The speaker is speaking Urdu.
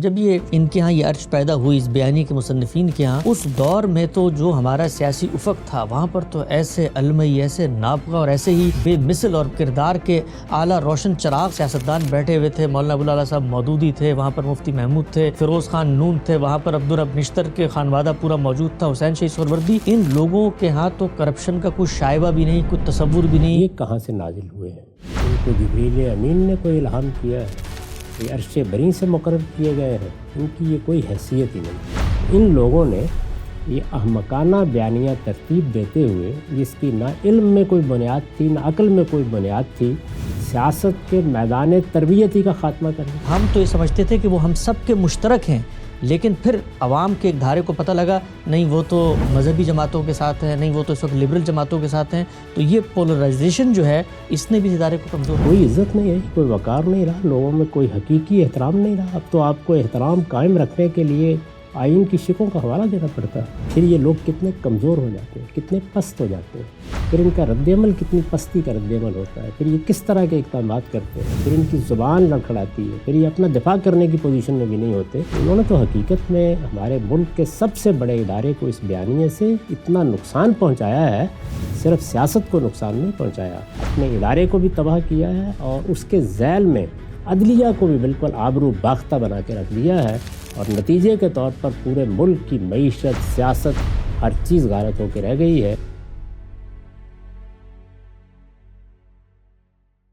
جب یہ ان کے ہاں یہ عرش پیدا ہوئی اس بیانی کے مصنفین کے ہاں، اس دور میں تو جو ہمارا سیاسی افق تھا وہاں پر تو ایسے علمی، ایسے نابغہ اور ایسے ہی بے مثل اور کردار کے اعلیٰ روشن چراغ سیاستدان بیٹھے ہوئے تھے۔ مولانا ابوالعلا صاحب مودودی تھے، وہاں پر مفتی محمود تھے، فیروز خان نون تھے، وہاں پر عبدالرب نشتر کے خانوادہ پورا موجود تھا، حسین شہید سہروردی۔ ان لوگوں کے ہاں تو کرپشن کا کوئی شائبہ بھی نہیں، کوئی تصور بھی نہیں۔ یہ کہاں سے نازل ہوئے ہیں؟ ان کو جبریل امین نے کوئی الہام کیا ہے؟ یہ عرش بری سے مقرر کیے گئے ہیں؟ ان کی یہ کوئی حیثیت ہی نہیں۔ ان لوگوں نے یہ احمقانہ بیانیہ ترتیب دیتے ہوئے، جس کی نہ علم میں کوئی بنیاد تھی، نہ عقل میں کوئی بنیاد تھی، سیاست کے میدان تربیتی کا خاتمہ کر دیا۔ ہم تو یہ سمجھتے تھے کہ وہ ہم سب کے مشترک ہیں، لیکن پھر عوام کے ایک دھارے کو پتہ لگا نہیں وہ تو مذہبی جماعتوں کے ساتھ ہیں، نہیں وہ تو اس وقت لبرل جماعتوں کے ساتھ ہیں، تو یہ پولرائزیشن جو ہے اس نے بھی اس ادارے کو کمزور۔ کوئی عزت نہیں ہے، کوئی وقار نہیں رہا، لوگوں میں کوئی حقیقی احترام نہیں رہا۔ اب تو آپ کو احترام قائم رکھنے کے لیے آئین کی شقوں کا حوالہ دینا پڑتا ہے۔ پھر یہ لوگ کتنے کمزور ہو جاتے ہیں، کتنے پست ہو جاتے ہیں، پھر ان کا رد عمل کتنی پستی کا رد عمل ہوتا ہے، پھر یہ کس طرح کے اقدامات کرتے ہیں، پھر ان کی زبان لڑکھڑاتی ہے، پھر یہ اپنا دفاع کرنے کی پوزیشن میں بھی نہیں ہوتے۔ انہوں نے تو حقیقت میں ہمارے ملک کے سب سے بڑے ادارے کو اس بیانیے سے اتنا نقصان پہنچایا ہے، صرف سیاست کو نقصان نہیں پہنچایا، اپنے ادارے کو بھی تباہ کیا ہے، اور اس کے ذیل میں عدلیہ کو بھی بالکل آبرو باختہ بنا کے رکھ دیا ہے، اور نتیجے کے طور پر پورے ملک کی معیشت، سیاست، ہر چیز غارت ہو کے رہ گئی ہے۔